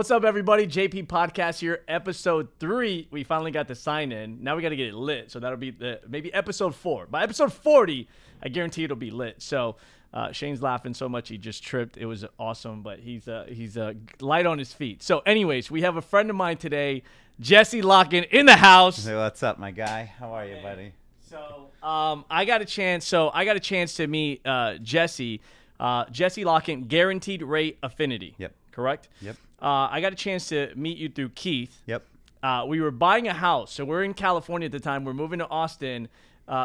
What's up, everybody? JP Podcast here, episode 3. We finally got the sign in. Now we got to get it lit. So that'll be maybe episode 4. By episode 40, I guarantee it'll be lit. So Shane's laughing so much he just tripped. It was awesome, but he's light on his feet. So anyways, we have a friend of mine today, Jesse Lokken, in the house. Hey, what's up, my guy? How are you, buddy? So I got a chance to meet Jesse. Jesse Lokken, Guaranteed Rate Affinity. Yep. Correct? Yep. I got a chance to meet you through Keith. Yep. We were buying a house. So we're in California at the time. We're moving to Austin.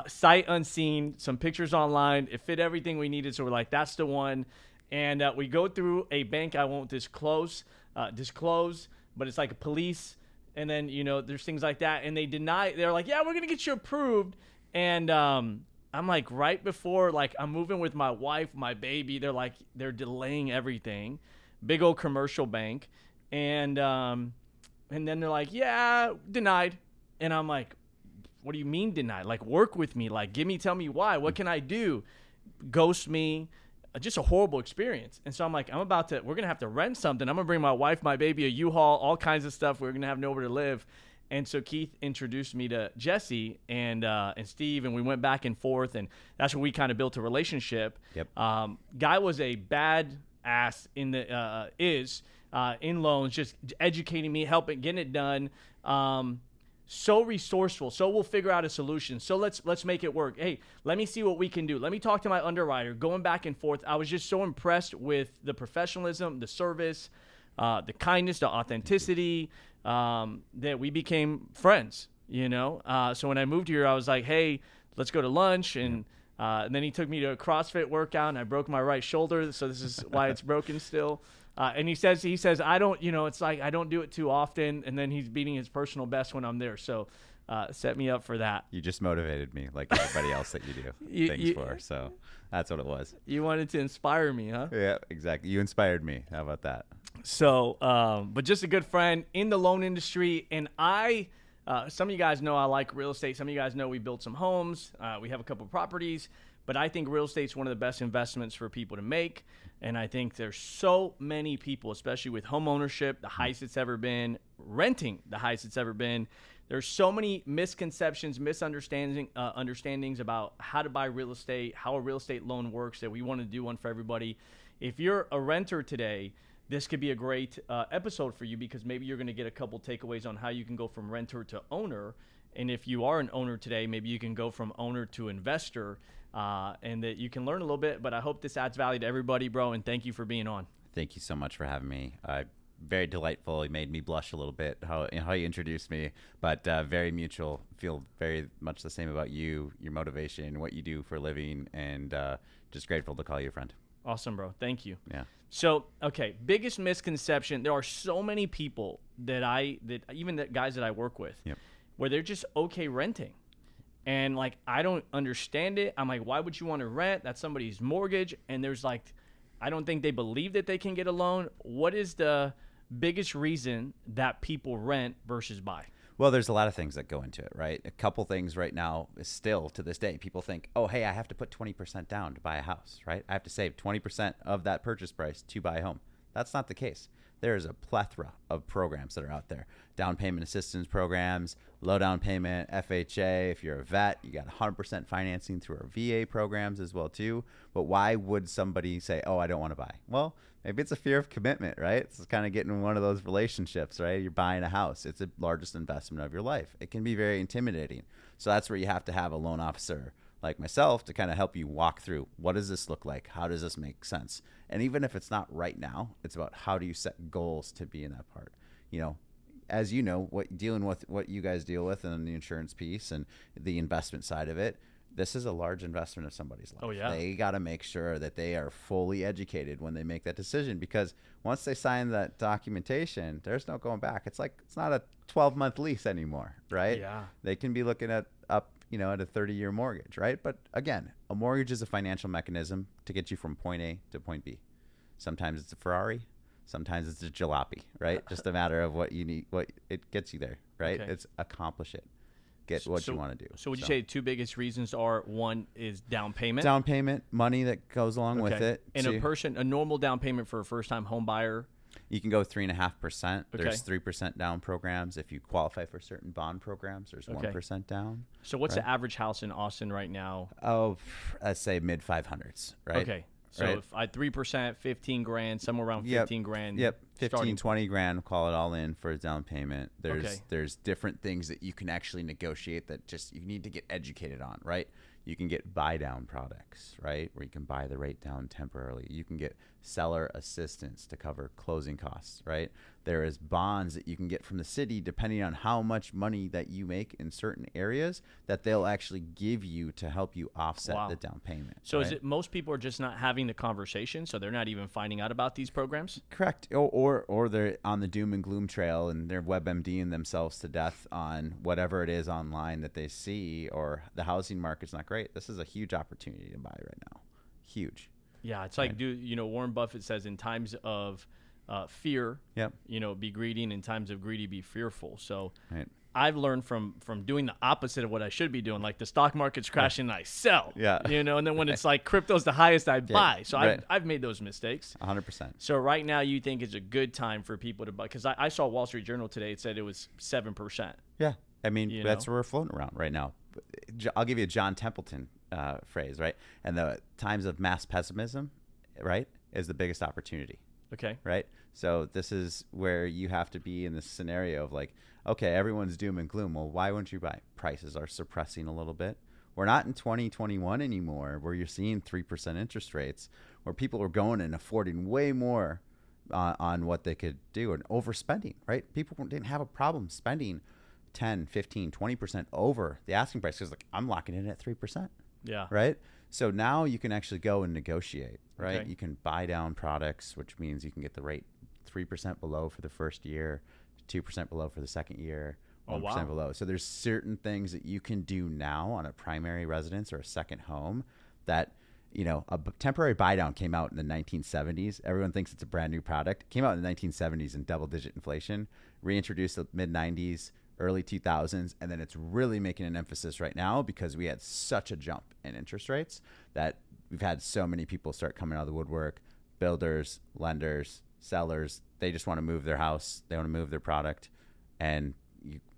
Sight unseen, some pictures online. It fit everything we needed. So we're like, that's the one. And we go through a bank I won't disclose, but it's like a police. And then, there's things like that. And they're like, yeah, we're going to get you approved. And I'm like, right before, I'm moving with my wife, my baby, they're delaying everything. Big old commercial bank. And then they're like, yeah, denied. And I'm like, what do you mean denied? Work with me. Tell me why. What can I do? Ghost me. Just a horrible experience. And so I'm like, we're going to have to rent something. I'm going to bring my wife, my baby, a U-Haul, all kinds of stuff. We're going to have nowhere to live. And so Keith introduced me to Jesse and Steve, and we went back and forth, and that's when we kind of built a relationship. Yep. Guy was a bad ass in loans, just educating me, helping, getting it done. So resourceful. So we'll figure out a solution. So let's make it work. Hey, let me see what we can do. Let me talk to my underwriter. Going back and forth. I was just so impressed with the professionalism, the service, the kindness, the authenticity, that we became friends, So when I moved here, I was like, hey, let's go to lunch. And then he took me to a CrossFit workout, and I broke my right shoulder. So this is why it's broken still. And he says, I don't, it's like I don't do it too often. And then he's beating his personal best when I'm there. So set me up for that. You just motivated me like everybody else that you do things for. So that's what it was. You wanted to inspire me, huh? Yeah, exactly. You inspired me. How about that? So, but just a good friend in the loan industry. And some of you guys know I like real estate. Some of you guys know we built some homes. We have a couple of properties. But I think real estate is one of the best investments for people to make. And I think there's so many people, especially with home ownership, the highest it's ever been, renting, the highest it's ever been. There's so many misconceptions, understandings about how to buy real estate, how a real estate loan works, that we want to do one for everybody. If you're a renter today, this could be a great episode for you, because maybe you're going to get a couple takeaways on how you can go from renter to owner. And if you are an owner today, maybe you can go from owner to investor, and that you can learn a little bit. But I hope this adds value to everybody, bro, and thank you for being on. Thank you so much for having me. Very delightful. It made me blush a little bit how you introduced me, but very mutual. Feel very much the same about you, your motivation, what you do for a living, and just grateful to call you a friend. Awesome, bro. Thank you. Yeah. So, okay, biggest misconception. There are so many people that even the guys that I work with, yep, where they're just okay renting. And I don't understand it. I'm like, why would you want to rent? That's somebody's mortgage. And there's I don't think they believe that they can get a loan. What is the biggest reason that people rent versus buy? Well, there's a lot of things that go into it, right? A couple things right now is still to this day, people think, oh, hey, I have to put 20% down to buy a house, right? I have to save 20% of that purchase price to buy a home. That's not the case. There is a plethora of programs that are out there. Down payment assistance programs, low down payment, FHA. If you're a vet, you got 100% financing through our VA programs as well too. But why would somebody say, oh, I don't want to buy? Well, maybe it's a fear of commitment, right? It's kind of getting in one of those relationships, right? You're buying a house. It's the largest investment of your life. It can be very intimidating. So that's where you have to have a loan officer like myself to kind of help you walk through, what does this look like? How does this make sense? And even if it's not right now, it's about how do you set goals to be in that part. As you know, dealing with what you guys deal with and the insurance piece and the investment side of it, this is a large investment of somebody's life. Oh, yeah. They got to make sure that they are fully educated when they make that decision, because once they sign that documentation, there's no going back. It's not a 12-month lease anymore, right? Yeah. They can be looking at a 30-year mortgage, right? But again, a mortgage is a financial mechanism to get you from point A to point B. Sometimes it's a Ferrari, sometimes it's a jalopy, right? Just a matter of what you need, what it gets you there, right? Okay. It's accomplish it. Get what you want to do. So would you say the two biggest reasons are, one is down payment? Down payment, money that goes along with it. And a normal down payment for a first-time home buyer, You can go 3.5%. Okay. There's 3% down programs. If you qualify for certain bond programs, there's Okay. 1% down. So what's Right. the average house in Austin right now? Oh, let's say mid 500s, right? Okay. So Right. if I 3%, 15 grand, somewhere around Yep. 15 grand. Yep. 15, starting 20 grand, call it all in for a down payment. Okay. There's different things that you can actually negotiate that just you need to get educated on, right? You can get buy down products, right? Where you can buy the rate down temporarily. You can get seller assistance to cover closing costs, right? There is bonds that you can get from the city depending on how much money that you make in certain areas that they'll actually give you to help you offset Wow. the down payment. So is right? it most people are just not having the conversation, so they're not even finding out about these programs? Correct. Or they're on the doom and gloom trail and they're WebMDing themselves to death on whatever it is online that they see, or the housing market's not great. This is a huge opportunity to buy right now. Huge. Yeah, it's like, Warren Buffett says in times of fear, Yep. Be greedy, and in times of greedy, be fearful. So Right. I've learned from doing the opposite of what I should be doing. Like the stock market's crashing and I sell, Yeah. and then when it's like crypto's the highest, I buy. So right. I've made those mistakes. 100%. So right now you think it's a good time for people to buy? Because I saw Wall Street Journal today. It said it was 7%. Yeah. I mean, You that's know? where we're floating around right now. I'll give you a John Templeton phrase, right? And the times of mass pessimism, right, is the biggest opportunity. Okay. Right? So this is where you have to be in this scenario of like, okay, everyone's doom and gloom. Well, why wouldn't you buy? Prices are suppressing a little bit. We're not in 2021 anymore where you're seeing 3% interest rates, where people are going and affording way more on what they could do and overspending, right? People didn't have a problem spending 10, 15, 20% over the asking price because like I'm locking in at 3%. Yeah. Right. So now you can actually go and negotiate, right? Okay. You can buy down products, which means you can get the rate 3% below for the first year, 2% below for the second year, 1% wow. below. So there's certain things that you can do now on a primary residence or a second home that, a temporary buy down came out in the 1970s. Everyone thinks it's a brand new product. It came out in the 1970s in double-digit inflation, reintroduced in the mid-90s, early 2000s, and then it's really making an emphasis right now because we had such a jump in interest rates that we've had so many people start coming out of the woodwork, builders, lenders, sellers. They just want to move their house. They want to move their product. And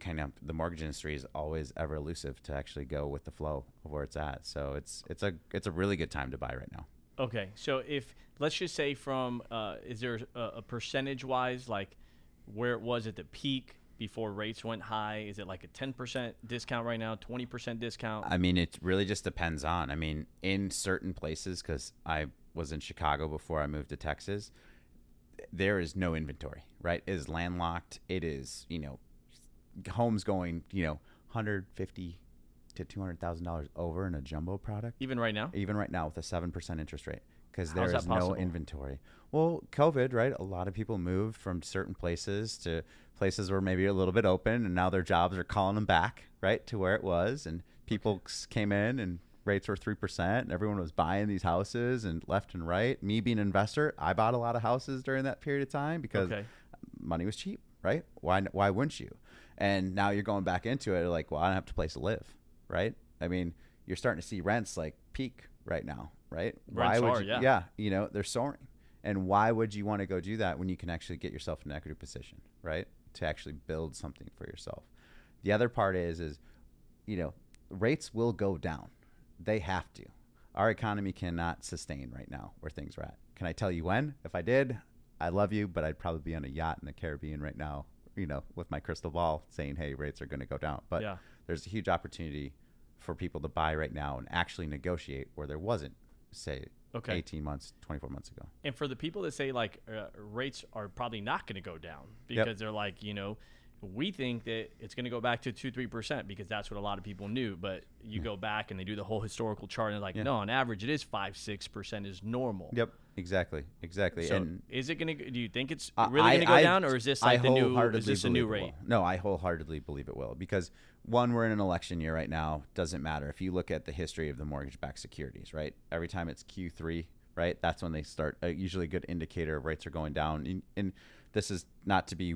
the mortgage industry is always ever elusive to actually go with the flow of where it's at. So it's a really good time to buy right now. Okay. So if, let's just say from, is there a percentage wise, like where it was at the peak before rates went high? Is it like a 10% discount right now, 20% discount? I mean, it really just depends on, in certain places, because I was in Chicago before I moved to Texas, there is no inventory, right? It is landlocked. It is, homes going, $150,000 to $200,000 over in a jumbo product. Even right now? Even right now with a 7% interest rate, because How's there is that possible? no inventory. Well, COVID, right? A lot of people moved from certain places to places where maybe a little bit open, and now their jobs are calling them back, right, to where it was. And people came in and rates were 3%, and everyone was buying these houses and left and right. Me being an investor, I bought a lot of houses during that period of time because money was cheap, right? Why wouldn't you? And now you're going back into it like, well, I don't have a place to live, right? You're starting to see rents like peak right now, right? Rents why would are, yeah, they're soaring. And why would you want to go do that when you can actually get yourself in an equity position, right? To actually build something for yourself. The other part is rates will go down. They have to. Our economy cannot sustain right now where things are at. Can I tell you when? If I did, I love you, but I'd probably be on a yacht in the Caribbean right now, with my crystal ball saying, hey, rates are going to go down. But there's a huge opportunity for people to buy right now and actually negotiate where there wasn't, say, 18 months, 24 months ago. And for the people that say like rates are probably not going to go down because they're like, we think that it's going to go back to 2-3% because that's what a lot of people knew. But you go back and they do the whole historical chart and they're like, no, on average it is 5-6% is normal. Yep, exactly. So and is it going to? Do you think it's really going to go down, or is this like the new? Is this a new rate? No, I wholeheartedly believe it will because one, we're in an election year right now. Doesn't matter if you look at the history of the mortgage-backed securities, right? Every time it's Q3, right, that's when they start. Usually, a good indicator of rates are going down. And this is not to be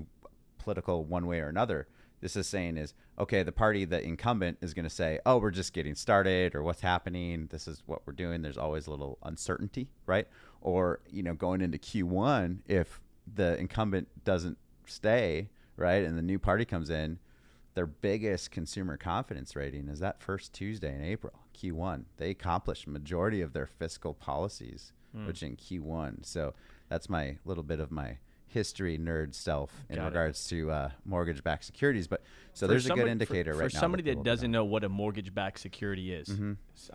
political one way or another. This is saying is, okay, the party, the incumbent is going to say, oh, we're just getting started, or what's happening. This is what we're doing. There's always a little uncertainty, right? Or, going into Q1, if the incumbent doesn't stay, right, and the new party comes in, their biggest consumer confidence rating is that first Tuesday in April, Q1. They accomplished majority of their fiscal policies, which in Q1. So that's my little bit of my history nerd self in regards to mortgage-backed securities. But so there's a good indicator right now. For somebody that doesn't know what a mortgage-backed security is,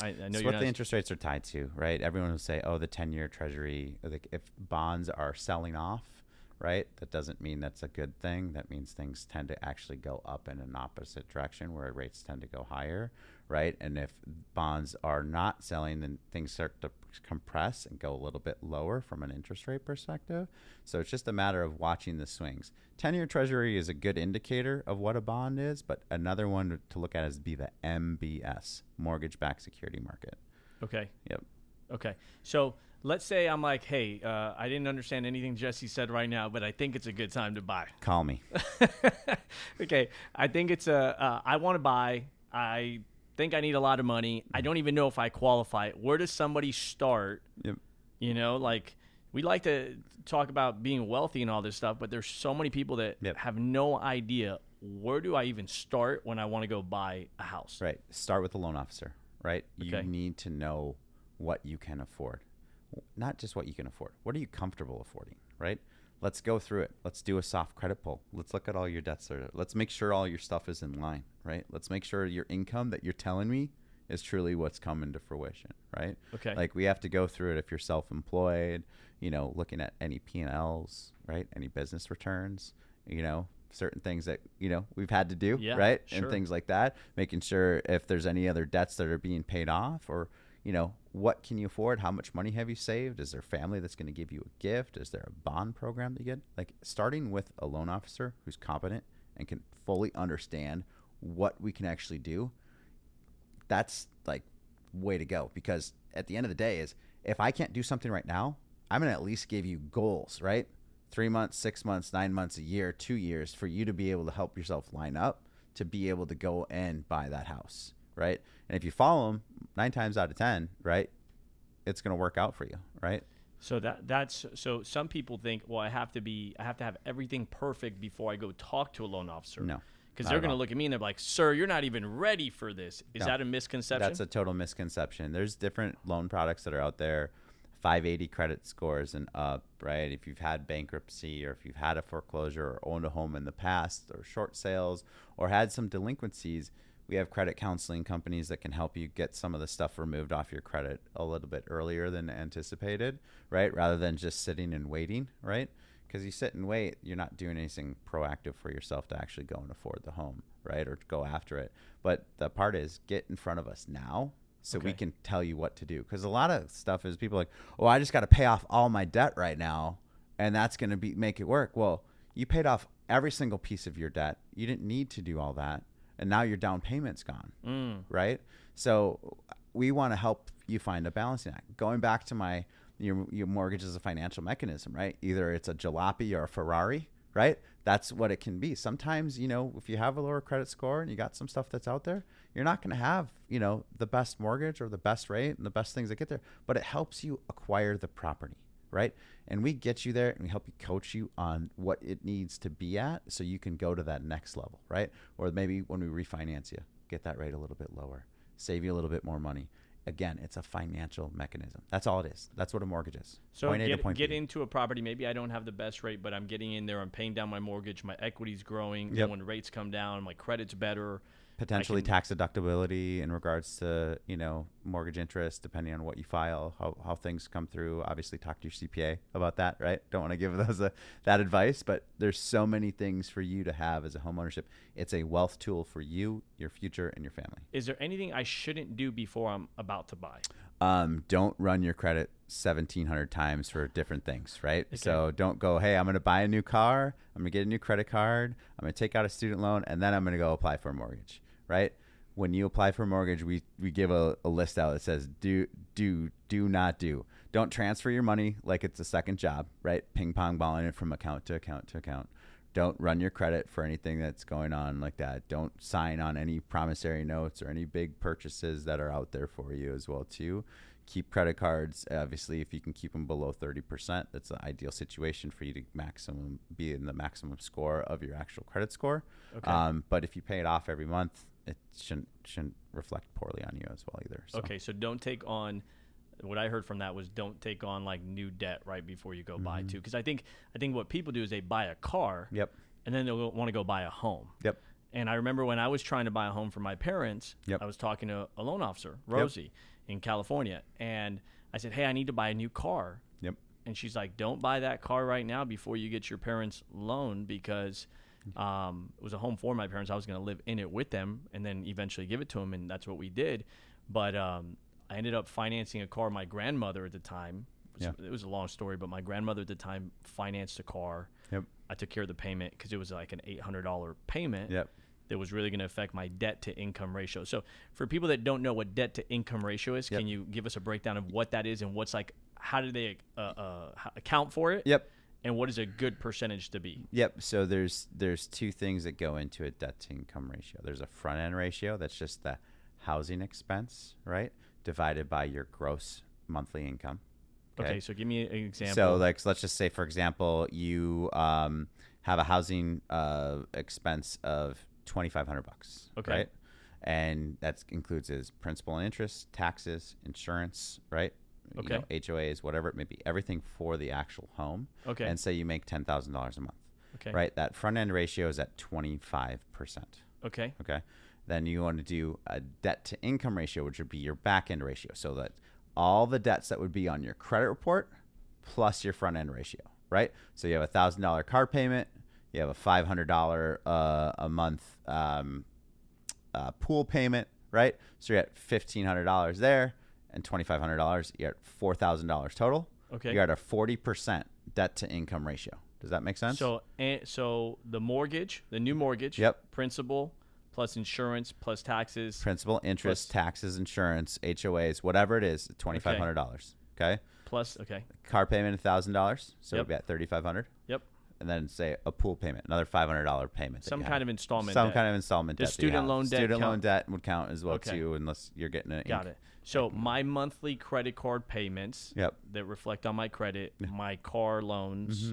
I know it's what the interest rates are tied to, right? Everyone will say, oh, the 10-year treasury, like if bonds are selling off, right? That doesn't mean that's a good thing. That means things tend to actually go up in an opposite direction where rates tend to go higher, right? And if bonds are not selling, then things start to compress and go a little bit lower from an interest rate perspective. So it's just a matter of watching the swings. 10-year treasury is a good indicator of what a bond is, but another one to look at is be the MBS, mortgage-backed security market. Okay. Yep. Okay. So let's say I'm like, hey, I didn't understand anything Jesse said right now, but I think it's a good time to buy. Call me. Okay. I think it's I want to buy. I think I need a lot of money. I don't even know if I qualify. Where does somebody start? Yep. You know, like we like to talk about being wealthy and all this stuff, but there's so many people that have no idea. Where do I even start when I want to go buy a house? Right. Start with a loan officer, right? Okay. You need to know what you can afford. Not just what you can afford. What are you comfortable affording, right? Let's go through it. Let's do a soft credit pull. Let's look at all your debts. Let's make sure all your stuff is in line, right? Let's make sure your income that you're telling me is truly what's coming to fruition, right? Okay. Like we have to go through it if you're self-employed, you know, looking at any P&Ls, right? Any business returns, you know, certain things that, you know, we've had to do, right? Sure. And things like that. Making sure if there's any other debts that are being paid off or, you know, what can you afford? How much money have you saved? Is there family that's going to give you a gift? Is there a bond program that you get? Like starting with a loan officer who's competent and can fully understand what we can actually do. That's like way to go, because at the end of the day is if I can't do something right now, I'm going to at least give you goals, right? 3 months, 6 months, 9 months, a year, 2 years for you to be able to help yourself line up to be able to go and buy that house. Right. And if you follow them 9 times out of 10, right, it's going to work out for you. Right. So that's so some people think, well, I have to have everything perfect before I go talk to a loan officer. No, because they're going to look at me and they're like, sir, you're not even ready for this. Is that a misconception? That's a total misconception. There's different loan products that are out there, 580 credit scores and up, right? If you've had bankruptcy or if you've had a foreclosure or owned a home in the past or short sales or had some delinquencies, we have credit counseling companies that can help you get some of the stuff removed off your credit a little bit earlier than anticipated, right? Rather than just sitting and waiting, right? Because you sit and wait, you're not doing anything proactive for yourself to actually go and afford the home, right? Or go after it. But the part is get in front of us now so we can tell you what to do. Because a lot of stuff is people like, oh, I just got to pay off all my debt right now and that's going to make it work. Well, you paid off every single piece of your debt. You didn't need to do all that. And now your down payment's gone, right? So we want to help you find a balancing act. Going back to your mortgage is a financial mechanism, right? Either it's a jalopy or a Ferrari, right? That's what it can be. Sometimes, you know, if you have a lower credit score and you got some stuff that's out there, you're not going to have, you know, the best mortgage or the best rate and the best things that get there, but it helps you acquire the property, right? And we get you there and we help you coach you on what it needs to be at so you can go to that next level, right? Or maybe when we refinance you, get that rate a little bit lower, save you a little bit more money. Again, it's a financial mechanism. That's all it is. That's what a mortgage is. So get into a property. Maybe I don't have the best rate, but I'm getting in there. I'm paying down my mortgage. My equity's growing. Yep. And when rates come down, my credit's better. Potentially tax deductibility in regards to, you know, mortgage interest, depending on what you file, how things come through. Obviously, talk to your CPA about that, right? Don't want to give those that advice, but there's so many things for you to have as a homeownership. It's a wealth tool for you, your future, and your family. Is there anything I shouldn't do before I'm about to buy? Don't run your credit 1,700 times for different things, right? Okay. So don't go, hey, I'm going to buy a new car. I'm going to get a new credit card. I'm going to take out a student loan, and then I'm going to go apply for a mortgage. Right? When you apply for a mortgage, we give a list out that says do not do. Don't transfer your money like it's a second job, right? Ping pong balling it from account to account to account. Don't run your credit for anything that's going on like that. Don't sign on any promissory notes or any big purchases that are out there for you as well too. keep credit cards. Obviously, if you can keep them below 30%, that's the ideal situation for you to be in the maximum score of your actual credit score. Okay. But if you pay it off every month, it shouldn't reflect poorly on you as well either. So. Okay, so don't take on. What I heard from that was don't take on like new debt right before you go buy too, because I think what people do is they buy a car. Yep. And then they'll want to go buy a home. Yep. And I remember when I was trying to buy a home for my parents, Yep. I was talking to a loan officer, Rosie, in California, and I said, "Hey, I need to buy a new car." Yep. And she's like, "Don't buy that car right now before you get your parents' loan, because it was a home for my parents. I was going to live in it with them and then eventually give it to them, and that's what we did. But I ended up financing a car. My grandmother at the time, it was a long story, but my grandmother at the time financed a car. Yep. I took care of the payment because it was like an $800 payment. Yep. That was really going to affect my debt to income ratio. So for people that don't know what debt to income ratio is, Yep. can you give us a breakdown of what that is and what's like, how do they account for it? Yep. And what is a good percentage to be? Yep. So there's two things that go into a debt to income ratio. There's a front end ratio. That's just the housing expense, right? Divided by your gross monthly income. Okay. So give me an example. So let's just say, for example, you have a housing expense of $2,500. Okay. Right. And that includes his principal and interest, taxes, insurance, right? Okay. You know, HOAs, whatever it may be, everything for the actual home. Okay. And say you make $10,000 a month. Okay. Right. That front end ratio is at 25%. Okay. Okay. Then you want to do a debt to income ratio, which would be your back end ratio. So that all the debts that would be on your credit report plus your front end ratio, right? So you have a $1,000 car payment, you have a $500 a month pool payment, right? So you're at $1,500 there, and $2,500. You're at $4,000 total. Okay. You're at a 40% debt to income ratio. Does that make sense? So the mortgage, the new mortgage, Yep. principal plus insurance plus taxes, Principal, interest, taxes, insurance, HOAs, whatever it is, $2,500. Okay. plus Car payment, $1,000. So Yep. we'll be at $3,500. Yep. And then say a pool payment, another $500 payment. Some kind of installment. Some debt. kind of installment Does debt. that you student have. loan debt Student loan count? debt would count as well Okay. too, unless you're getting an Got it. So my monthly credit card payments Yep. that reflect on my credit, my car loans,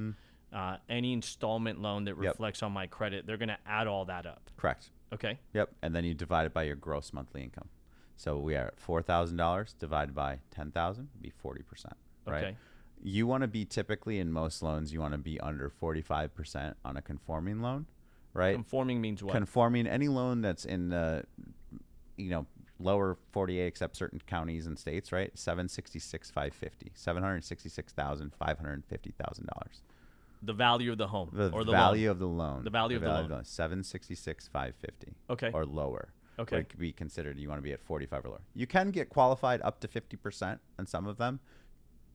any installment loan that Yep. reflects on my credit, they're going to add all that up. Correct. Okay. Yep. And then you divide it by your gross monthly income. So we are at $4,000 divided by 10,000 would be 40%. Right. Okay. You want to be typically in most loans, you want to be under 45% on a conforming loan, right? Conforming means what? Conforming, any loan that's in the, lower 48 except certain counties and states, right? $766,550, $766,550,000. The value of the home The or the value loan. of the loan. The value of the loan. $766,550. Okay. Or lower. Okay. Would be considered you want to be at 45 or lower. You can get qualified up to 50% on some of them.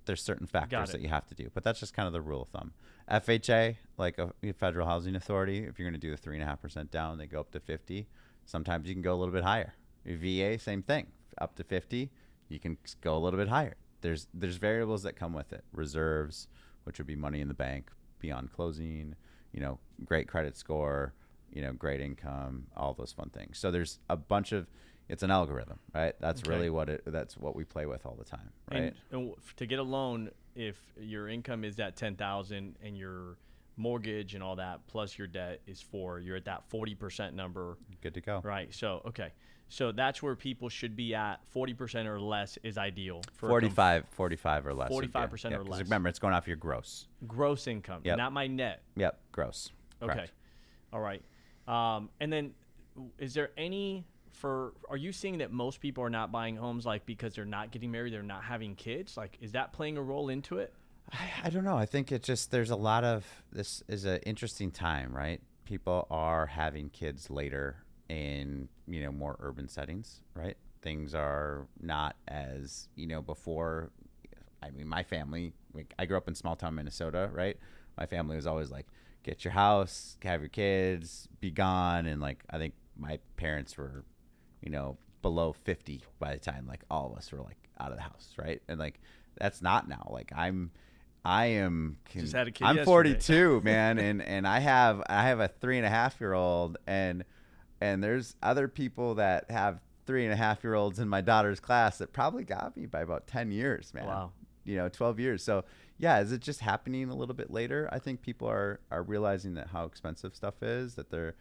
There's certain factors that you have to do, but that's just kind of the rule of thumb. FHA, like a Federal Housing Authority, if you're going to do the 3.5% down, they go up to 50. Sometimes you can go a little bit higher. VA, same thing, up to 50. You can go a little bit higher. There's variables that come with it. Reserves, which would be money in the bank beyond closing. Great credit score. Great income. All those fun things. So there's a bunch of. It's an algorithm, right? That's really that's what we play with all the time, right? And to get a loan, if your income is at 10,000 and your mortgage and all that plus your debt is you're at that 40% number. Good to go. Right. So so that's where people should be at. 40% or less is ideal. For 45 or less. 45% or less. Remember, it's going off your gross income, Yep. not my net. Yep, gross. Okay. Correct. All right. And then is there are you seeing that most people are not buying homes because they're not getting married, they're not having kids? Is that playing a role into it? I don't know. I think there's a lot of, this is an interesting time, right? People are having kids later in, more urban settings, right? Things are not as, before. I mean, my family, I grew up in small town Minnesota, right? My family was always like, get your house, have your kids, be gone. And I think my parents were, below 50 by the time all of us were out of the house, right? And that's not now. I am. Just had a kid I'm yesterday. 42, man, and I have a 3.5-year-old, and there's other people that have 3.5-year-olds in my daughter's class that probably got me by about 10 years, man. Wow. 12 years. So yeah, is it just happening a little bit later? I think people are realizing that how expensive stuff is, that they're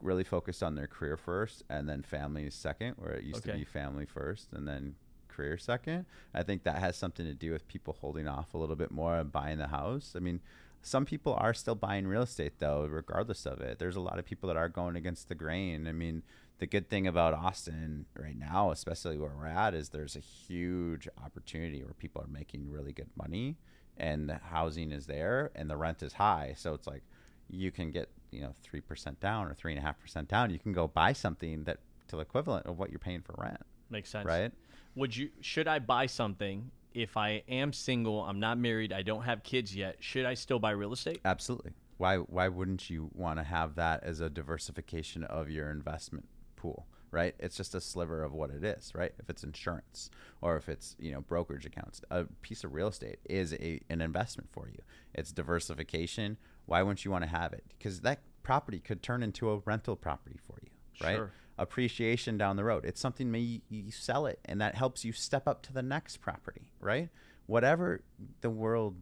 really focused on their career first and then family second, where it used to be family first and then career second. I think that has something to do with people holding off a little bit more and buying the house. I mean, some people are still buying real estate though, regardless of it. There's a lot of people that are going against the grain. I mean, the good thing about Austin right now, especially where we're at, is there's a huge opportunity where people are making really good money and the housing is there and the rent is high. So it's like you can get, 3% down or 3.5% down. You can go buy something that to the equivalent of what you're paying for rent. Makes sense. Right? Should I buy something if I am single, I'm not married, I don't have kids yet? Should I still buy real estate? Absolutely. Why wouldn't you want to have that as a diversification of your investment pool, right? It's just a sliver of what it is, right? If it's insurance or if it's, brokerage accounts, a piece of real estate is an investment for you. It's diversification. Why wouldn't you want to have it? Because that property could turn into a rental property for you, right? Sure. Appreciation down the road. It's something maybe you sell it and that helps you step up to the next property, right? Whatever the world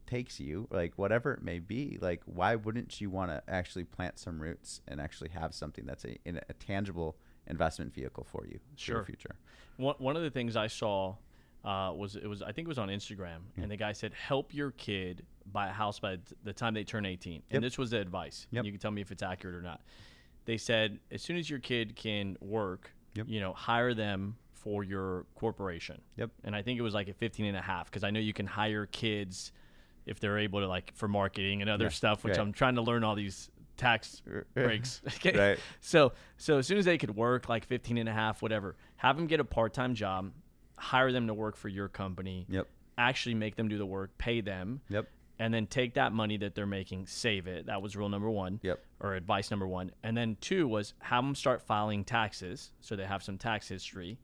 takes you, like whatever it may be, like why wouldn't you want to actually plant some roots and actually have something that's a tangible investment vehicle for you for your future? One of the things I saw was I think it was on Instagram, and the guy said, help your kid buy a house by the time they turn 18. And this was the advice. You can tell me if it's accurate or not. They said, as soon as your kid can work, hire them for your corporation. And I think it was like at 15.5, because I know you can hire kids if they're able to, like, for marketing and other stuff, which I'm trying to learn all these tax breaks. Okay. Right. So as soon as they could work, like 15.5, whatever, have them get a part-time job, hire them to work for your company, actually make them do the work, pay them, and then take that money that they're making, save it. That was rule number one, or advice number one. And then 2 was have them start filing taxes so they have some tax history.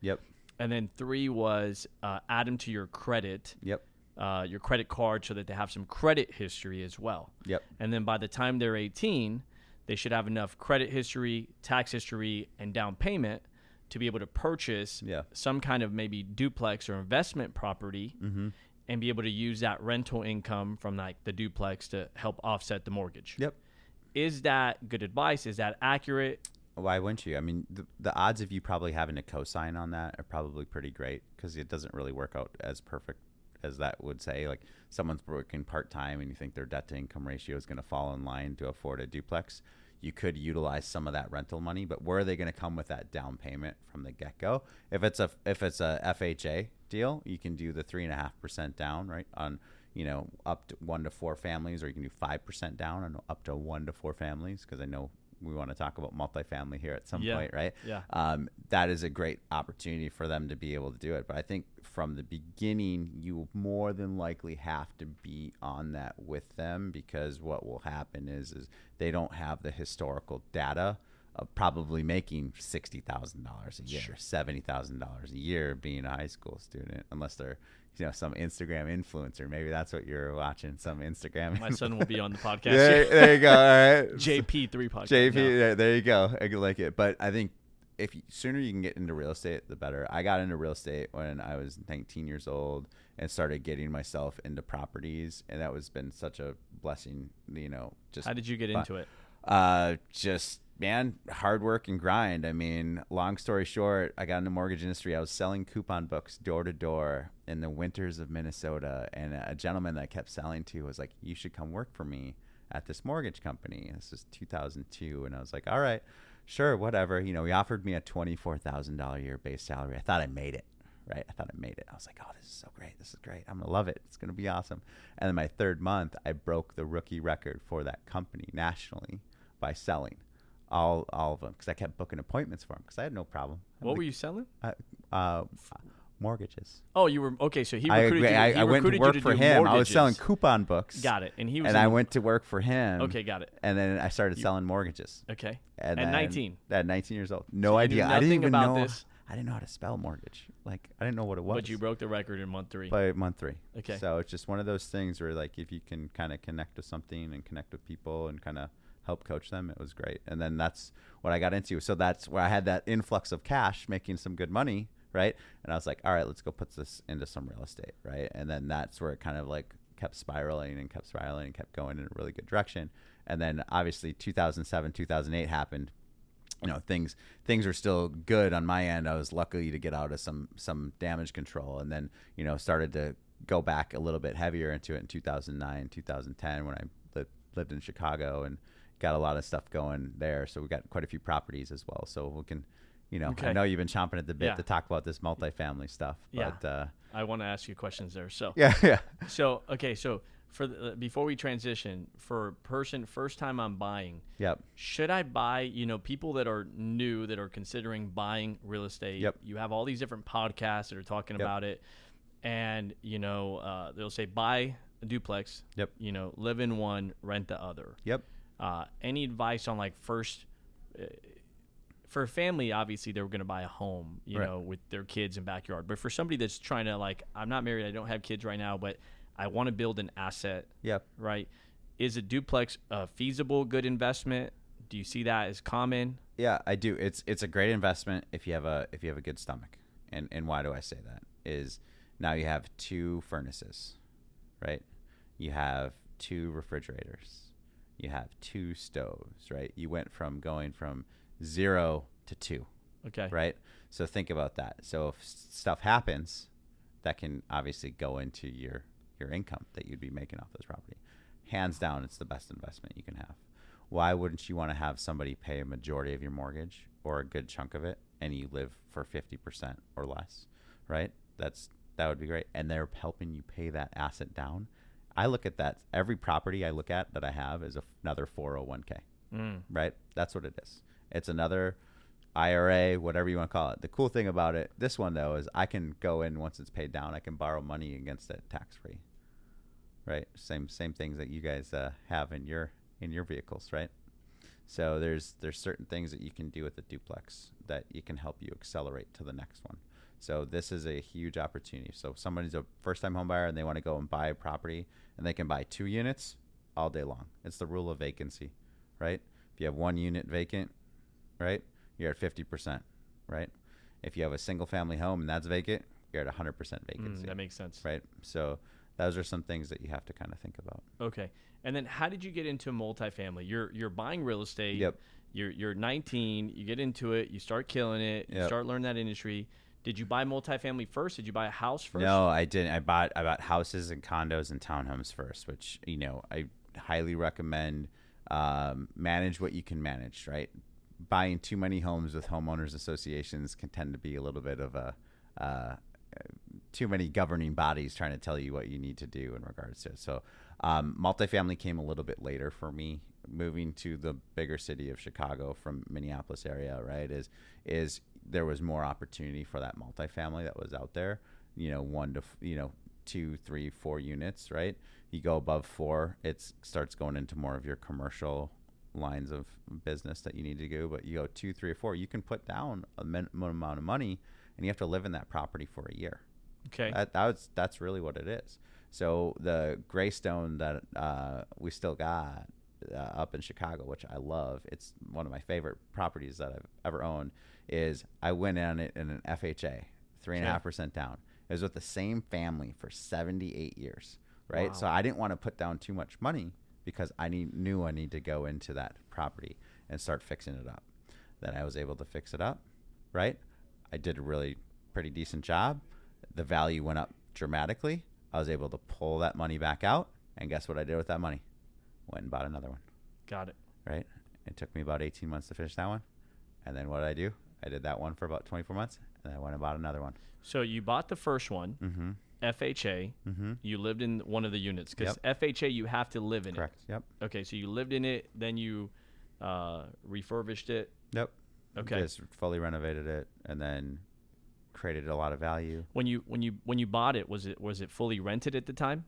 And then 3 was add them to your credit. Your credit card so that they have some credit history as well. And then by the time they're 18, they should have enough credit history, tax history, and down payment to be able to purchase some kind of maybe duplex or investment property and be able to use that rental income from like the duplex to help offset the mortgage. Is that good advice? Is that accurate? Why wouldn't you? I mean, the odds of you probably having a cosign on that are probably pretty great because it doesn't really work out as perfect as that would say. Like someone's working part-time and you think their debt to income ratio is going to fall in line to afford a duplex. You could utilize some of that rental money, but where are they going to come with that down payment from the get-go? If it's a FHA deal, you can do the 3.5% down, right, on up to 1 to 4 families, or you can do 5% down on up to 1 to 4 families, because I know we want to talk about multifamily here at some point, right? That is a great opportunity for them to be able to do it. But I think from the beginning, you more than likely have to be on that with them, because what will happen is they don't have the historical data of probably making $60,000 a year, $70,000 a year being a high school student, unless they're some Instagram influencer. Maybe that's what you're watching, some Instagram. My son will be on the podcast. There you go. All right. JP3 podcast. JP, there you go. I like it. But I think sooner you can get into real estate, the better. I got into real estate when I was 19 years old and started getting myself into properties, and that was been such a blessing. Just how did you get into it? Man, hard work and grind. I mean, long story short, I got in the mortgage industry. I was selling coupon books door to door in the winters of Minnesota. And a gentleman that I kept selling to was like, you should come work for me at this mortgage company. This is 2002. And I was like, all right, sure, whatever. He offered me a $24,000 a year base salary. I thought I made it. Right? I thought I made it. I was like, oh, this is so great. This is great. I'm going to love it. It's going to be awesome. And then my 3rd month, I broke the rookie record for that company nationally by selling all of them, because I kept booking appointments for them because I had no problem. What were you selling? Mortgages. Oh, you were okay. So he recruited you. I went to work for him. Mortgages. I was selling coupon books. Got it. And he was. And I went to work for him. Okay, got it. And then I started selling mortgages. Okay. And at 19. At 19 years old, no idea. I didn't even know I didn't know how to spell mortgage. Like, I didn't know what it was. But you broke the record in month 3. By month 3. Okay. So it's just one of those things where, like, if you can kind of connect with something and connect with people and kind of help coach them, it was great. And then that's what I got into. So that's where I had that influx of cash, making some good money, right? And I was like, all right, let's go put this into some real estate, right? And then that's where it kind of like kept spiraling and kept going in a really good direction. And then obviously 2007, 2008 happened. You know, things were still good on my end. I was lucky to get out of some damage control, and then, you know, started to go back a little bit heavier into it in 2009, 2010 when I lived in Chicago and got a lot of stuff going there. So we got quite a few properties as well. So we can, you know, I know you've been chomping at the bit to talk about this multifamily stuff. But I want to ask you questions there. So yeah. So okay, so before we transition, for a person first time on buying, should I buy, you know, people that are new, that are considering buying real estate? You have all these different podcasts that are talking about it, and, you know, they'll say buy a duplex, you know, live in one, rent the other. Any advice on, like, first, for a family, obviously they're going to buy a home, you know, with their kids and backyard. But for somebody that's trying to, like, I'm not married, I don't have kids right now, but I want to build an asset. Right. Is a duplex a feasible, good investment? Do you see that as common? Yeah, I do. It's a great investment if you have a good stomach. And why do I say that? Is now you have 2 furnaces, right? You have 2 refrigerators. You have 2 stoves, right? You went from going from 0 to 2. Okay. Right? So think about that. So if stuff happens, that can obviously go into your income that you'd be making off this property. Hands down, it's the best investment you can have. Why wouldn't you want to have somebody pay a majority of your mortgage or a good chunk of it, and you live for 50% or less, right? That would be great. And they're helping you pay that asset down. I look at that. Every property I look at that I have is another 401k, right? That's what it is. It's another IRA, whatever you want to call it. The cool thing about it, this one though, is I can go in once it's paid down. I can borrow money against it tax-free, right? Same things that you guys have in your vehicles, right? So there's certain things that you can do with the duplex that you can help you accelerate to the next one. So this is a huge opportunity. So if somebody's a first-time home buyer and they want to go and buy a property, and they can buy 2 units all day long. It's the rule of vacancy, right? If you have 1 unit vacant, right, you're at 50%, right? If you have a single-family home and that's vacant, you're at 100% vacancy. That makes sense. Right? So those are some things that you have to kind of think about. Okay. And then how did you get into multifamily? You're buying real estate. You're 19. You get into it. You start killing it. You start learning that industry. Did you buy multifamily first? Did you buy a house first? No, I didn't. I bought houses and condos and townhomes first, which, you know, I highly recommend. Manage what you can manage, right? Buying too many homes with homeowners associations can tend to be a little bit of a too many governing bodies trying to tell you what you need to do in regards to it. So multifamily came a little bit later for me. Moving to the bigger city of Chicago from Minneapolis area, right, is there was more opportunity for that multifamily that was out there, you know, 1 to, you know, 2, 3, 4 units, right? You go above 4, it starts going into more of your commercial lines of business that you need to go. But you go 2, 3, or 4, you can put down a minimum amount of money, and you have to live in that property for a year. Okay. That's really what it is. So the Greystone that we still got up in Chicago, which I love, it's one of my favorite properties that I've ever owned, is I went on it in an FHA, 3.5% down. It was with the same family for 78 years, right? Wow. So I didn't want to put down too much money because I knew I need to go into that property and start fixing it up. Then I was able to fix it up, right? I did a really pretty decent job. The value went up dramatically. I was able to pull that money back out, and guess what I did with that money? Went and bought another one. Got it. Right? It took me about 18 months to finish that one. And then what did I do? I did that one for about 24 months, and then I went and bought another one. So you bought the first one, FHA. You lived in one of the units, because FHA, you have to live in Correct. it. Yep. Okay, so you lived in it, then you refurbished it. Yep. Okay. Just fully renovated it, and then created a lot of value. When you bought it, was it fully rented at the time?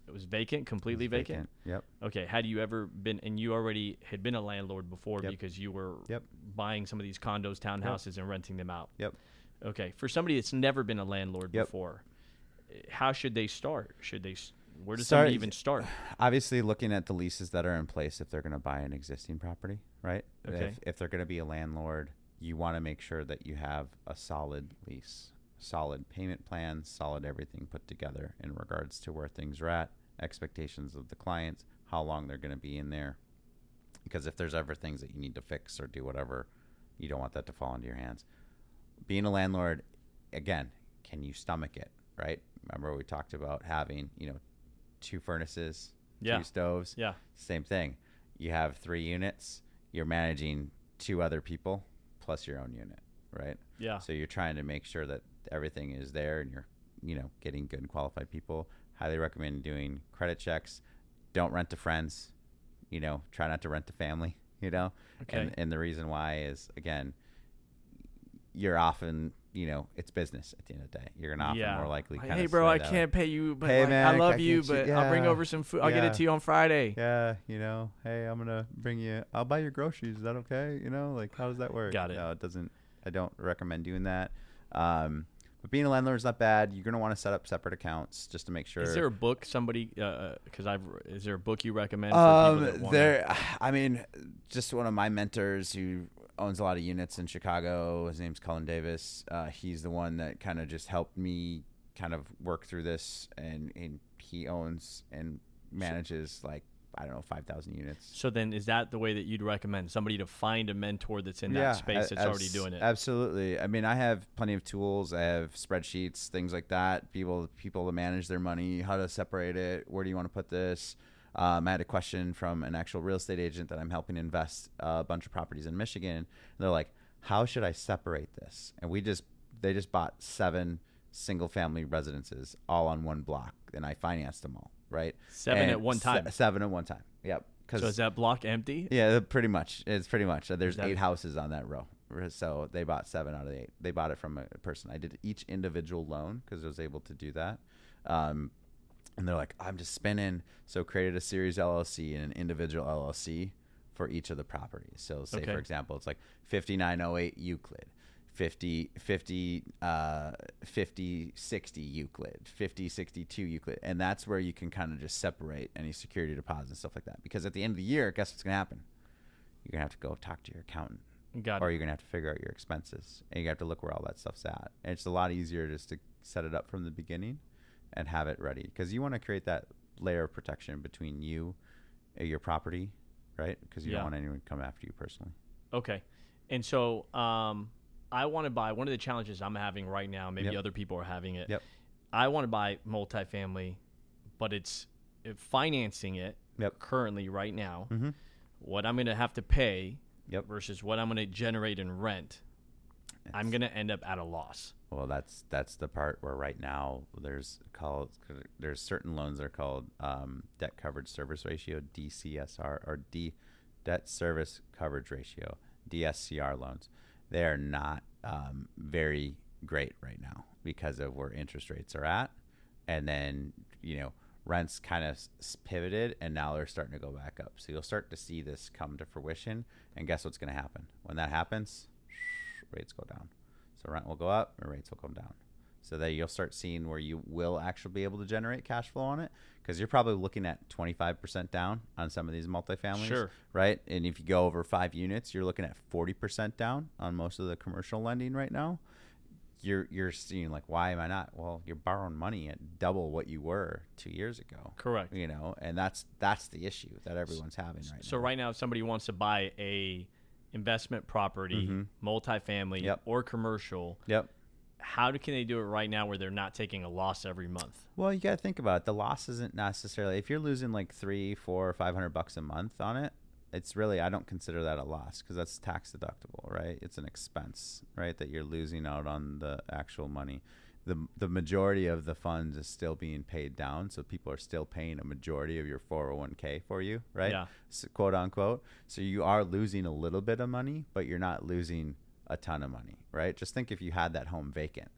It was vacant, completely It's vacant? Yep. Okay. Had you ever been, and you already had been a landlord before Yep. because you were Yep. buying some of these condos, townhouses, and renting them out? Yep. Okay. For somebody that's never been a landlord Yep. before, how should they start? Where does Start- somebody even start? Obviously, looking at the leases that are in place if they're going to buy an existing property, right? Okay. If they're going to be a landlord, you want to make sure that you have a solid lease, solid payment plan, solid everything put together in regards to where things are at, expectations of the clients, how long they're going to be in there. Because if there's ever things that you need to fix or do whatever, you don't want that to fall into your hands. Being a landlord, again, can you stomach it, right? Remember we talked about having, 2 furnaces, Yeah. 2 stoves. Yeah. Same thing. You have 3 units. You're managing 2 other people plus your own unit, right? Yeah. So you're trying to make sure that everything is there and you're, getting good and qualified people. Highly recommend doing credit checks. Don't rent to friends. Try not to rent to family, Okay. And the reason why is, again, you're often, it's business at the end of the day. You're going to often Yeah. more likely Like, kind hey, of bro, I slide out. can't pay you, but Hey, like, man, I I love you, can't but I'll bring yeah. over some food. I'll get it Yeah. to you on Friday. Yeah, hey, I'm going to bring you, I'll buy your groceries. Is that okay? Like, how does that work? Got it. No, it doesn't, I don't recommend doing that. But being a landlord is not bad. You're going to want to set up separate accounts just to make sure. Is there a book somebody? Is there a book you recommend for people that want? I mean, just one of my mentors who owns a lot of units in Chicago. His name's Cullen Davis. He's the one that kind of just helped me kind of work through this, and he owns and manages 5,000 units. So then, is that the way that you'd recommend somebody to find a mentor that's in that space that's already doing it? Absolutely. I mean, I have plenty of tools. I have spreadsheets, things like that. People to manage their money, how to separate it. Where do you want to put this? I had a question from an actual real estate agent that I'm helping invest a bunch of properties in Michigan. And they're like, how should I separate this? And they just bought 7 single family residences all on one block, and I financed them all. Right. 7 at one time. 7 at one time. Yep. So is that block empty? Yeah, pretty much. It's pretty much. There's that 8 houses on that row. So they bought 7 out of the 8. They bought it from a person. I did each individual loan because I was able to do that. And they're like, I'm just spinning. So created a series LLC and an individual LLC for each of the properties. So say, for example, it's like 5908 Euclid. 50 60 Euclid, 50 62 Euclid, and that's where you can kind of just separate any security deposits and stuff like that. Because at the end of the year, guess what's gonna happen? You're gonna have to go talk to your accountant, or you're gonna have to figure out your expenses, and you have to look where all that stuff's at. And it's a lot easier just to set it up from the beginning and have it ready, because you want to create that layer of protection between you and your property, right? Because you don't want anyone to come after you personally. Okay, and so I want to buy. One of the challenges I'm having right now, maybe other people are having it. Yep. I want to buy multifamily, but it's financing it currently right now. Mm-hmm. What I'm going to have to pay versus what I'm going to generate in rent, I'm going to end up at a loss. Well, that's the part where right now there's certain loans that are called debt coverage service ratio, DCSR, or debt service coverage ratio, DSCR loans. They are not very great right now because of where interest rates are at. And then, rents kind of pivoted, and now they're starting to go back up. So you'll start to see this come to fruition. And guess what's going to happen? When that happens, rates go down. So rent will go up and rates will come down. So that you'll start seeing where you will actually be able to generate cash flow on it, because you're probably looking at 25% down on some of these multifamilies, right? And if you go over 5 units, you're looking at 40% down on most of the commercial lending right now. You're seeing why am I not? Well, you're borrowing money at double what you were 2 years ago. Correct. And that's the issue that everyone's having right now. So right now, if somebody wants to buy a investment property, multifamily or commercial, how can they do it right now where they're not taking a loss every month? Well, you got to think about it. The loss isn't necessarily, if you're losing $300, $400, or $500 a month on it, it's really, I don't consider that a loss, because that's tax deductible, right? It's an expense, right, that you're losing out on the actual money. The majority of the funds is still being paid down, so people are still paying a majority of your 401k for you, right? Yeah. So, quote unquote. So you are losing a little bit of money, but you're not losing a ton of money, right? Just think if you had that home vacant,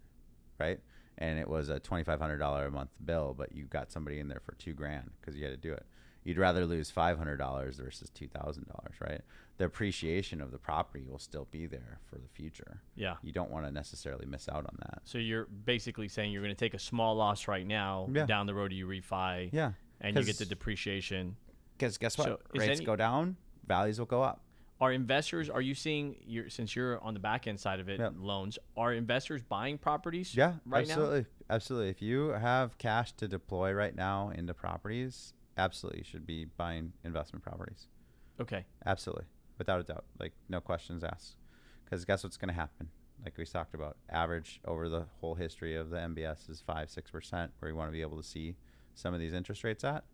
right? and it was a $2,500 a month bill, but you got somebody in there for $2,000 because you had to do it. You'd rather lose $500 versus $2,000, right? The appreciation of the property will still be there for the future. Yeah. You don't want to necessarily miss out on that. So you're basically saying you're going to take a small loss right now. Yeah. Down the road you refi. Yeah. And you get the depreciation. Because guess what? So rates go down, values will go up. Are investors, are you seeing, since you're on the back end side of it, loans, are investors buying properties right absolutely. now? Absolutely. If you have cash to deploy right now into properties, absolutely you should be buying investment properties. Okay. Absolutely. Without a doubt. Like, no questions asked. Because guess what's going to happen? Like we talked about, average over the whole history of the MBS is 5-6%, where you want to be able to see some of these interest rates at.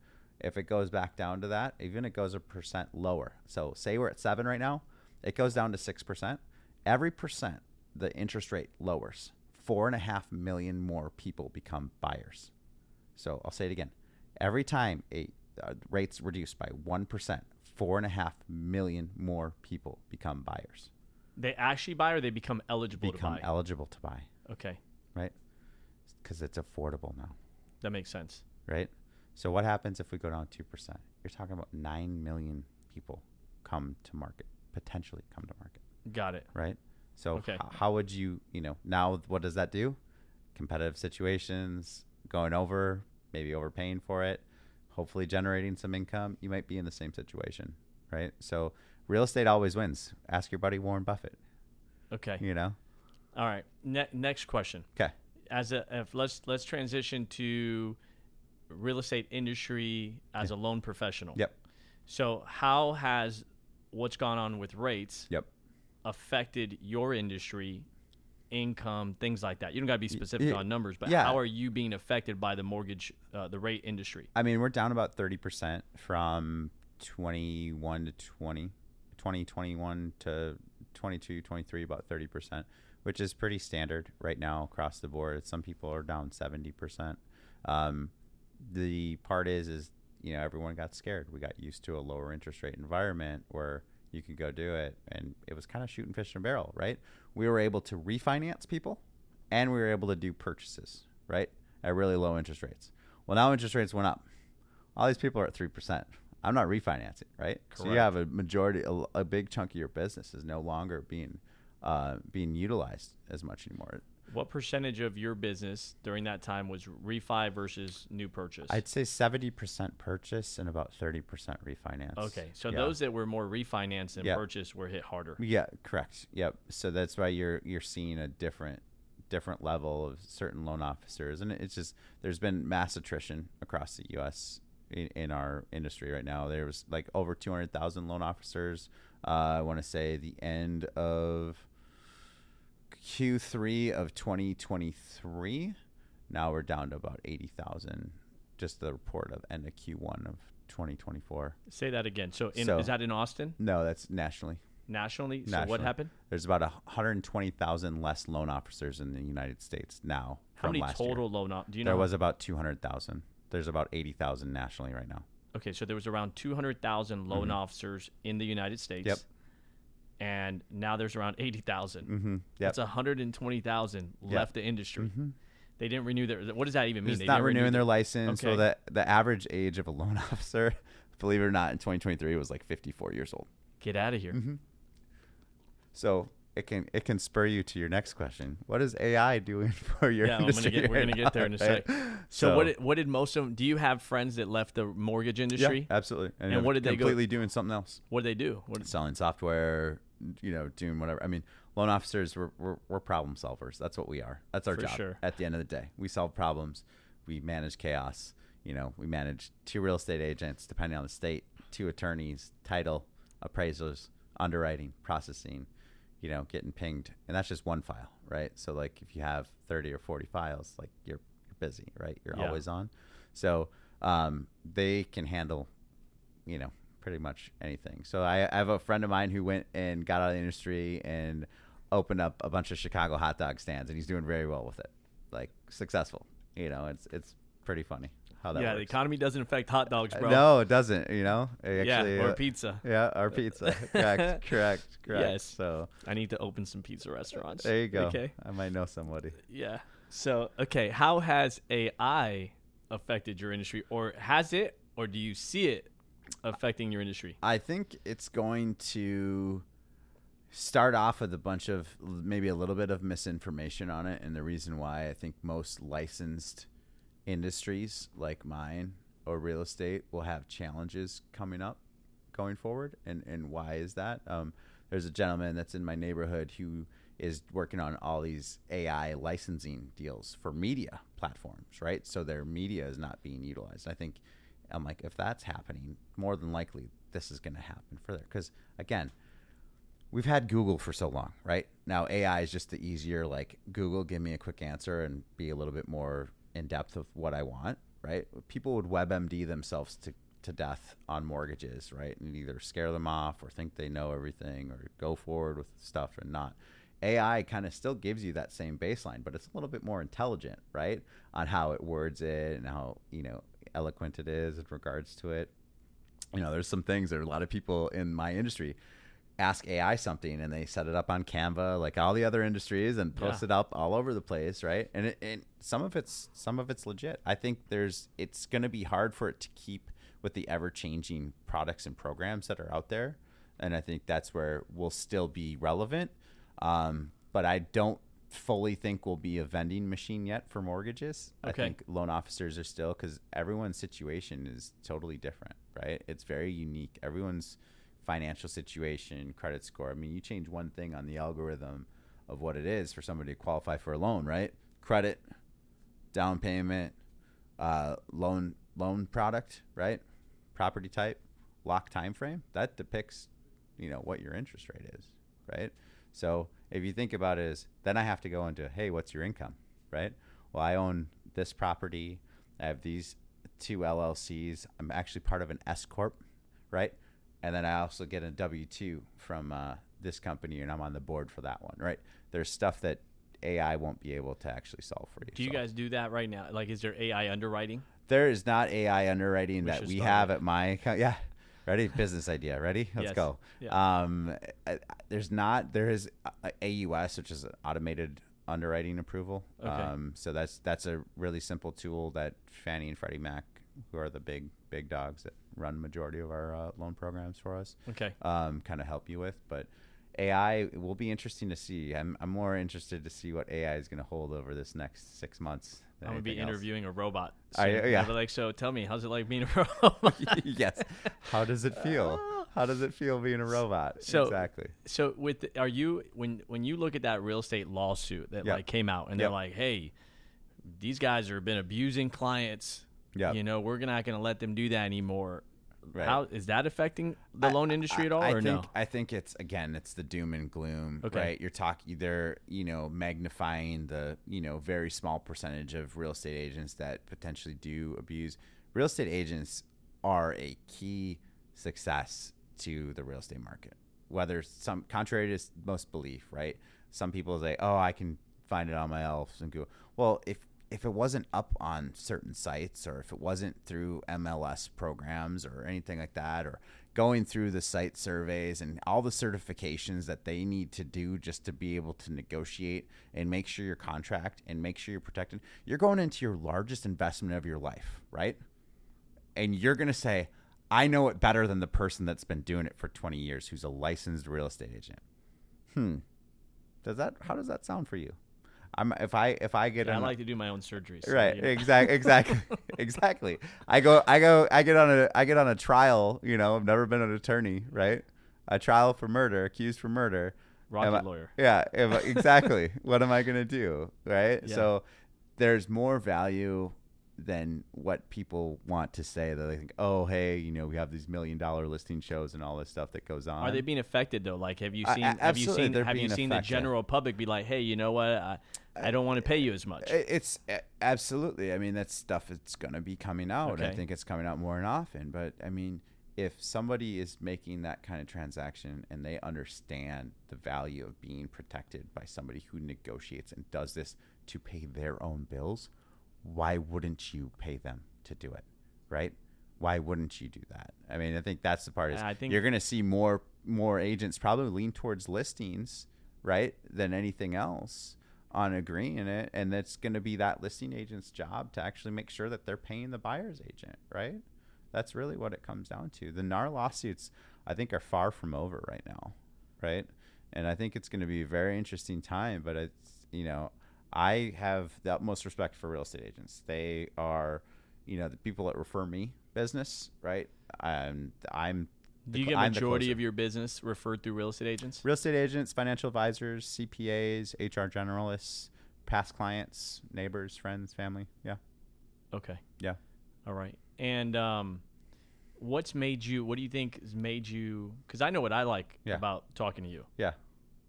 If it goes back down to that, even it goes 1% lower. So say we're at 7 right now, it goes down to 6%. Every percent the interest rate lowers, 4.5 million more people become buyers. So I'll say it again. Every time rates reduced by 1%, 4.5 million more people become buyers. They actually buy, or they become eligible to buy? Become eligible to buy. Okay. Right? Because it's affordable now. That makes sense. Right? So what happens if we go down 2%? You're talking about 9 million people potentially come to market. Got it. Right? So how would you, now what does that do? Competitive situations, going over, maybe overpaying for it, hopefully generating some income. You might be in the same situation, right? So real estate always wins. Ask your buddy Warren Buffett. Okay. All right. Next question. Okay. Let's transition to real estate industry as a loan professional. Yep. So how has what's gone on with rates affected your industry, income, things like that? You don't got to be specific on numbers, but how are you being affected by the mortgage, the rate industry? I mean, we're down about 30% from 2021 to 22, 23, about 30%, which is pretty standard right now across the board. Some people are down 70%. The part is everyone got scared. We got used to a lower interest rate environment where you could go do it, and it was kind of shooting fish in a barrel, right? We were able to refinance people, and we were able to do purchases, right, at really low interest rates. Well, now interest rates went up. All these people are at 3%. I'm not refinancing, right? Correct. So you have a big chunk of your business is no longer being utilized as much anymore. What percentage of your business during that time was refi versus new purchase? I'd say 70% purchase and about 30% refinance. Okay, so those that were more refinance and purchase were hit harder. Yeah, correct. Yep. So that's why you're seeing a different level of certain loan officers, and it's just there's been mass attrition across the U.S. in our industry right now. There was like over 200,000 loan officers. I want to say the end of Q3 of 2023. Now we're down to about 80,000. Just the report of end of Q1 of 2024. Say that again. So is that in Austin? No, that's nationally. Nationally? So what happened? There's about 120,000 less loan officers in the United States now. How many total loan officers? Do you know? There was about 200,000. There's about 80,000 nationally right now. Okay, so there was around 200,000 loan officers in the United States. Yep. And now there's around 80,000. Yep. That's 120,000 left the industry. Mm-hmm. They didn't renew their. What does that even mean? They're not renewing their license. Okay. So the average age of a loan officer, believe it or not, in 2023 was like 54 years old. Get out of here. Mm-hmm. So it can spur you to your next question. What is AI doing for your industry? We're gonna get there in a sec. So what did most of them? Do you have friends that left the mortgage industry? Yeah, absolutely. And what did they go? Completely doing something else. What did they do? Selling software, doing whatever. I mean, loan officers, we're problem solvers. That's what we are. That's our job. Sure. At the end of the day, we solve problems. We manage chaos. We manage 2 real estate agents, depending on the state, 2 attorneys, title, appraisals, underwriting, processing, getting pinged. And that's just one file, right? So like if you have 30 or 40 files, like you're busy, right? You're always on. So they can handle, pretty much anything. So I have a friend of mine who went and got out of the industry and opened up a bunch of Chicago hot dog stands, and he's doing very well with it, like successful. It's pretty funny how that works. The economy doesn't affect hot dogs, bro. No, it doesn't. Actually, or pizza. Yeah, our pizza. Correct. Yes. So I need to open some pizza restaurants. there you go. Okay. I might know somebody. Yeah. So, okay, how has AI affected your industry, or has it, or do you see it affecting your industry? I think it's going to start off with a bunch of maybe a little bit of misinformation on it. And the reason why I think most licensed industries like mine or real estate will have challenges coming up going forward. And why is that? There's a gentleman that's in my neighborhood who is working on all these AI licensing deals for media platforms, right? So their media is not being utilized. I think, I'm like, if that's happening, more than likely this is going to happen further. Because again, we've had Google for so long, right? Now AI is just the easier, like, Google, give me a quick answer and be a little bit more in depth of what I want, right? People would WebMD themselves to death on mortgages, right? And either scare them off or think they know everything or go forward with stuff and not. AI kind of still gives you that same baseline, but it's a little bit more intelligent, right? On how it words it and how, eloquent it is in regards to it. There's some things that a lot of people in my industry ask AI something and they set it up on Canva, like all the other industries, and post it up all over the place, right? And some of it's legit. I think it's going to be hard for it to keep with the ever-changing products and programs that are out there, and I think that's where we'll still be relevant. But I don't fully think we'll be a vending machine yet for mortgages. Okay. I think loan officers are still, because everyone's situation is totally different, right? It's very unique. Everyone's financial situation, credit score. I mean, you change one thing on the algorithm of what it is for somebody to qualify for a loan, right? Credit, down payment, loan product, right? Property type, lock time frame. That depicts, what your interest rate is, right? So if you think about it as, then I have to go into, hey, what's your income, right? Well, I own this property. I have these 2 LLCs. I'm actually part of an S Corp, right? And then I also get a W-2 from this company, and I'm on the board for that one, right? There's stuff that AI won't be able to actually solve for you. Do you guys do that right now? Like, is there AI underwriting? There is not AI underwriting that we have at my account. Yeah. Ready? Business idea. Ready? Let's go. Yeah. There is AUS, which is an automated underwriting approval. Okay. So that's a really simple tool that Fannie and Freddie Mac, who are the big dogs that run majority of our loan programs for us, kind of help you with. But AI will be interesting to see. I'm more interested to see what AI is going to hold over this next 6 months. I'm going to be interviewing a robot. Yeah. I'll be like, so tell me, how's it like being a robot? Yes. How does it feel? How does it feel being a robot? Exactly. So when you look at that real estate lawsuit that came out and they're like, hey, these guys have been abusing clients. Yeah. We're not going to let them do that anymore. Right. How is that affecting the loan industry at all, or no? I think it's the doom and gloom, right? You're talking, they're, magnifying the, very small percentage of real estate agents that potentially do abuse. Real estate agents are a key success to the real estate market, whether contrary to most belief, right? Some people say, oh, I can find it on my elves and go, well, if it wasn't up on certain sites, or if it wasn't through MLS programs or anything like that, or going through the site surveys and all the certifications that they need to do just to be able to negotiate and make sure your contract and make sure you're protected, you're going into your largest investment of your life, right? And you're going to say, I know it better than the person that's been doing it for 20 years who's a licensed real estate agent. How does that sound for you? If I get I like to do my own surgeries. Right. Exactly. I get on a trial, I've never been an attorney, right? A trial for murder, accused for murder. Rocket lawyer. Yeah, exactly. What am I going to do, right? Yeah. So there's more value than what people want to say. That they think, oh, hey, we have these $1 million listing shows and all this stuff that goes on. Are they being affected though? Like, have you seen the general public be like, hey, you know what? I don't want to pay you as much. It's absolutely. I mean, that's stuff that's going to be coming out. Okay. I think it's coming out more and often. But I mean, if somebody is making that kind of transaction and they understand the value of being protected by somebody who negotiates and does this to pay their own bills, why wouldn't you pay them to do it, right? Why wouldn't you do that? I mean, I think that's the part. I think you're going to see more agents probably lean towards listings, right, than anything else. on agreeing it, and it's going to be that listing agent's job to actually make sure that they're paying the buyer's agent, right? That's really what it comes down to. The NAR lawsuits, I think, are far from over right now, right? And I think it's going to be a very interesting time, but it's, I have the utmost respect for real estate agents. They are, the people that refer me business, right? Do you get majority of your business referred through real estate agents? Real estate agents, financial advisors, CPAs, HR generalists, past clients, neighbors, friends, family. Yeah. Okay. Yeah. All right. And what do you think has made you, because I know what I like about talking to you. Yeah.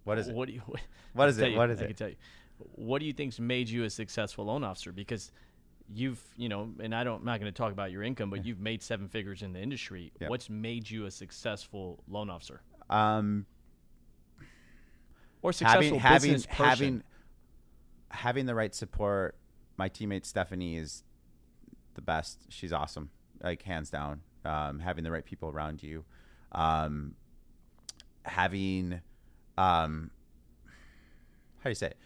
What is it? What is it? What is I it? can tell you. What do you think's made you a successful loan officer? Because you've, and I'm not going to talk about your income, but you've made 7 figures in the industry. Yep. What's made you a successful loan officer? Or successful business person? Having the right support. My teammate Stephanie is the best. She's awesome, like hands down. Having the right people around you, having, how do you say it?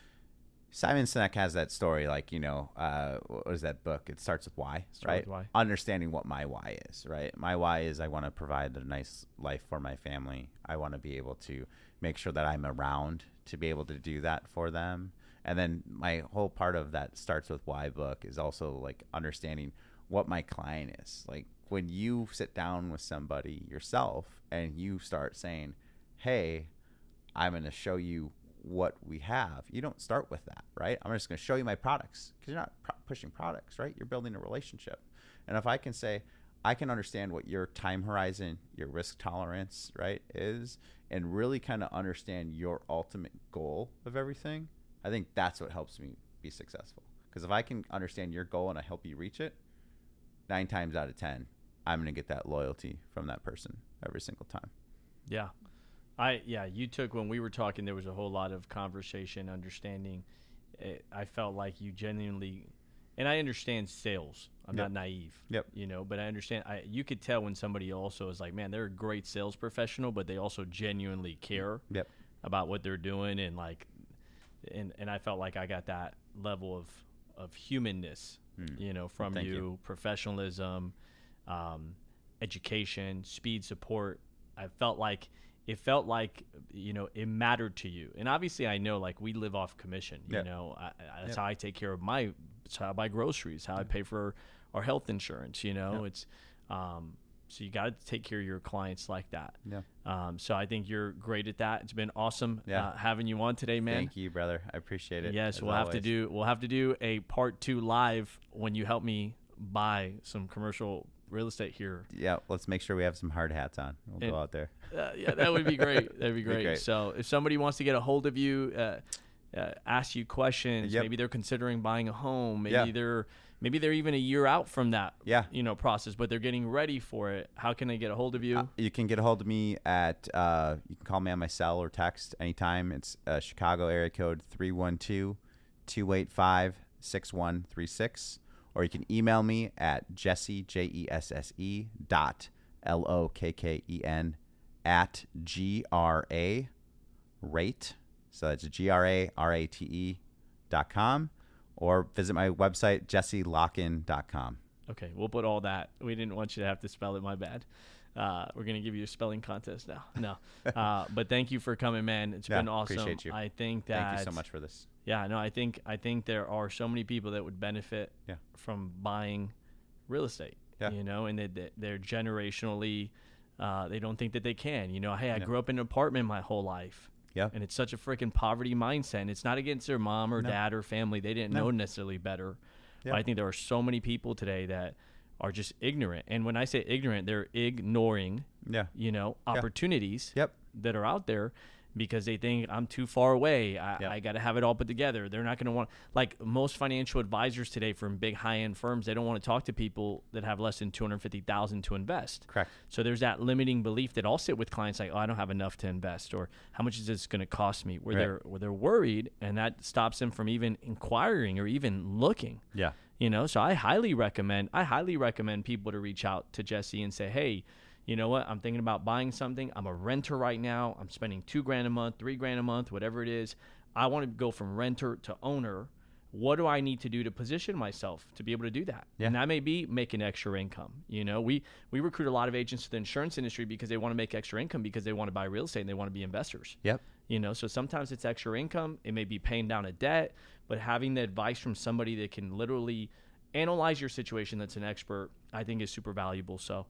Simon Sinek has that story, like, what is that book? It starts with why, right? With why. Understanding what my why is, right? My why is I want to provide a nice life for my family. I want to be able to make sure that I'm around to be able to do that for them. And then my whole part of that starts with why book is also like understanding what my client is. Like when you sit down with somebody yourself and you start saying, hey, I'm going to show you what we have. You don't start with that, right? I'm just going to show you my products, because you're not pushing products, right? You're building a relationship. And if I can say, I can understand what your time horizon, your risk tolerance, right, is, and really kind of understand your ultimate goal of everything, I think that's what helps me be successful. Because if I can understand your goal and I help you reach it, 9 times out of 10, I'm going to get that loyalty from that person every single time. Yeah. You took, when we were talking, there was a whole lot of conversation, understanding. I felt like you genuinely, and I understand sales. I'm not naive, but I understand. You could tell when somebody also is like, man, they're a great sales professional, but they also genuinely care about what they're doing. And like, and I felt like I got that level of humanness, from you, professionalism, education, speed, support. I felt like, it mattered to you. And obviously I know, like, we live off commission, that's how I take care of that's how I buy groceries, how I pay for our health insurance, it's, so you got to take care of your clients like that. So I think you're great at that. It's been awesome having you on today, man. Thank you, brother. I appreciate it. Yes. We'll have to do a part 2 live when you help me buy some commercial real estate here. Yeah, let's make sure we have some hard hats on. We'll go out there. That would be great. That'd be great. So if somebody wants to get a hold of you, ask you questions, maybe they're considering buying a home, maybe they're even a year out from that process, but they're getting ready for it. How can they get a hold of you? You can get a hold of me at you can call me on my cell or text anytime. It's Chicago area code 312-285-6136. Or you can email me at Jesse, Jesse, .Lokken @GRA rate. So that's GRARATE.com. Or visit my website, jesselokken.com. Okay, we'll put all that. We didn't want you to have to spell it. My bad. We're going to give you a spelling contest now. No. But thank you for coming, man. It's been awesome. Appreciate you. I think that. Thank you so much for this. Yeah, no, I think there are so many people that would benefit from buying real estate, and they're generationally, they don't think that they can, hey, I grew up in an apartment my whole life. And it's such a freaking poverty mindset. And it's not against their mom or dad or family. They didn't know necessarily better. But I think there are so many people today that are just ignorant. And when I say ignorant, they're ignoring, opportunities that are out there because they think I'm too far away. I got to have it all put together. They're not going to want, like most financial advisors today from big high-end firms, they don't want to talk to people that have less than $250,000 to invest. Correct. So there's that limiting belief that I'll sit with clients like, oh, I don't have enough to invest, or how much is this going to cost me? Where they're worried, and that stops them from even inquiring or even looking. Yeah. So I highly recommend people to reach out to Jesse and say, hey, you know what? I'm thinking about buying something. I'm a renter right now. I'm spending $2,000 a month, $3,000 a month, whatever it is. I want to go from renter to owner. What do I need to do to position myself to be able to do that? Yeah. And that may be making extra income. You know, we recruit a lot of agents to the insurance industry because they want to make extra income because they want to buy real estate and they want to be investors. Yep. You know, so sometimes it's extra income. It may be paying down a debt, but having the advice from somebody that can literally analyze your situation, that's an expert, I think is super valuable. So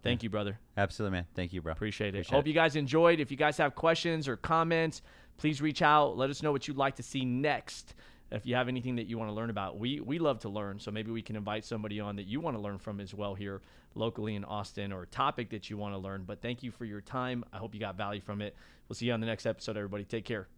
thank you, brother. Absolutely, man. Thank you, bro. Appreciate it. Hope you guys enjoyed. If you guys have questions or comments, please reach out. Let us know what you'd like to see next. If you have anything that you want to learn about, we love to learn. So maybe we can invite somebody on that you want to learn from as well here locally in Austin, or a topic that you want to learn. But thank you for your time. I hope you got value from it. We'll see you on the next episode, everybody. Take care.